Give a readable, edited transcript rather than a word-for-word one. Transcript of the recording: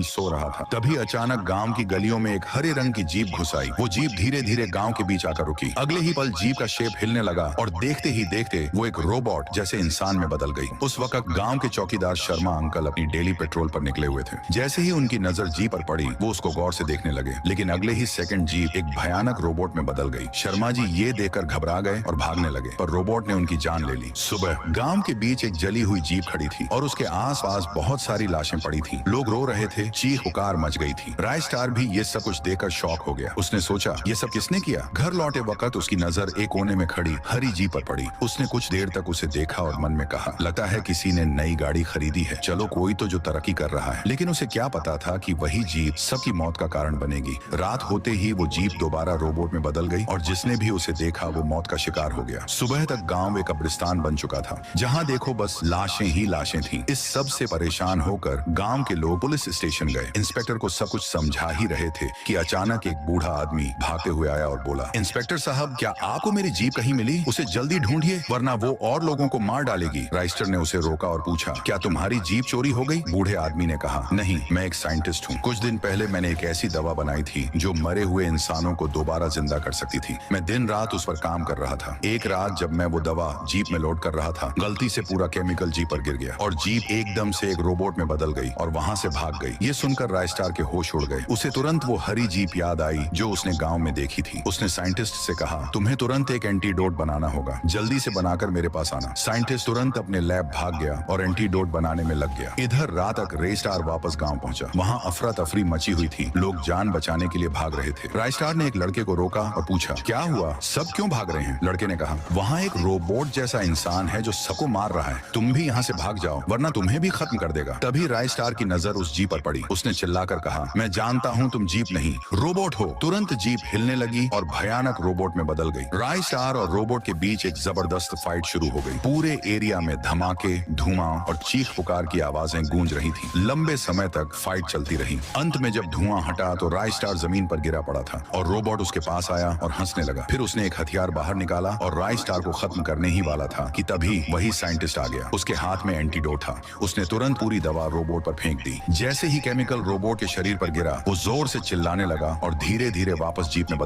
मुतमिन सो रहा था। तभी अचानक गांव की गलियों में एक हरे रंग की जीप घुस आई। वो जीप धीरे धीरे गांव के बीच आकर रुकी। अगले ही पल जीप का शेप हिलने लगा और देखते ही देखते वो एक रोबोट जैसे इंसान में बदल गई। उस वक्त गांव के चौकीदार शर्मा अंकल अपनी डेली पेट्रोल पर निकले हुए थे। जैसे ही उनकी नजर जीप पर पड़ी, वो उसको गौर से देखने लगे, लेकिन अगले ही सेकंड जीप एक भयानक रोबोट में बदल गई। शर्मा जी ये देखकर घबरा गए और भागने लगे, पर रोबोट ने उनकी जान ले ली। सुबह गांव के बीच एक जली हुई जीप खड़ी थी और उसके आसपास बहुत सारी लाशें पड़ी थी। लोग रो रहे थे, चीख पुकार मच गई थी। राय स्टार भी ये सब कुछ देखकर शॉक हो गया। उसने सोचा, ये सब किसने किया? घर लौटे वक्त उसकी नजर एक कोने में खड़ी हरी जीप पर पड़ी। उसने कुछ देर तक उसे देखा और मन में कहा, लगता है किसी ने नई गाड़ी खरीदी है। चलो, कोई तो जो तरक्की कर रहा है। लेकिन उसे क्या पता था कि वही जीप सबकी मौत का कारण बनेगी। रात होते ही वो जीप दोबारा रोबोट में बदल गई और जिसने भी उसे देखा वो मौत का शिकार हो गया। सुबह तक गांव एक कब्रिस्तान बन चुका था, जहां देखो बस लाशें ही लाशें थीं। इस सब से परेशान होकर गांव के लोग पुलिस स्टेशन गए। इंस्पेक्टर को सब कुछ समझा ही रहे थे कि अचानक एक बूढ़ा आदमी भागते हुए आया और बोला, इंस्पेक्टर साहब, क्या आपको मेरी जीप कहीं मिली? उसे जल्दी ढूंढिए, वरना वो और लोगों को मार डालेगी। राइस्टर ने उसे रोका और पूछा, क्या तुम्हारी जीप चोरी हो गई? बूढ़े आदमी ने कहा, नहीं, मैं एक साइंटिस्ट हूँ। कुछ दिन पहले मैंने एक ऐसी दवा बनाई थी जो मरे हुए इंसानों को दोबारा जिंदा कर सकती थी। मैं दिन रात उस पर काम कर रहा था। एक रात जब मैं वो दवा जीप में लोड कर रहा था, गलती से पूरा केमिकल जीप पर गिर गया और जीप एकदम से एक रोबोट में बदल गई और वहां से भाग गई। ये सुनकर रायस्टार के होश उड़ गए। उसे तुरंत वो हरी जीप याद आई जो उसने गांव में देखी थी। उसने साइंटिस्ट से कहा, तुम्हें तुरंत एक एंटीडोट बनाना होगा, जल्दी से बनाकर मेरे पास आना। साइंटिस्ट तुरंत अपने लैब भाग गया और एंटीडोट बनाने में लग गया। इधर रात तक रेस्टार वापस गांव पहुंचा। वहां अफरा तफरी मची हुई थी, लोग जान बचाने के लिए भाग रहे थे। रायस्टार ने एक लड़के को रोका और पूछा, क्या हुआ, सब क्यों भाग रहे हैं? लड़के ने कहा, वहाँ एक रोबोट जैसा इंसान है जो सबको मार रहा है। तुम भी यहाँ से भाग जाओ, वरना तुम्हें भी खत्म कर देगा। तभी रायस्टार की नजर उस जीप पर पड़ी। उसने चिल्लाकर कहा, मैं जानता हूँ तुम जीप नहीं, रोबोट हो। तुरंत जीप हिलने लगी और भयानक रोबोट में बदल गई। रायस्टार और रोबोट के बीच एक जबरदस्त फाइट शुरू हो गई। पूरे एरिया में धमाके, धुआं और चीख पुकार की आवाजें गूंज रही थी। लंबे समय तक फाइट चलती रही। अंत में जब धुआं हटा तो रायस्टार जमीन पर गिरा पड़ा था और रोबोट उसके पास आया और हंसने लगा। फिर उसने एक हथियार बाहर निकाला और रायस्टार को खत्म करने ही वाला था कि तभी वही साइंटिस्ट आ गया। उसके हाथ में एंटीडोट था। उसने तुरंत पूरी दवा रोबोट पर फेंक दी। जैसे ही केमिकल रोबोट के शरीर पर गिरा, वो जोर से चिल्लाने लगा और धीरे धीरे वापस जीप में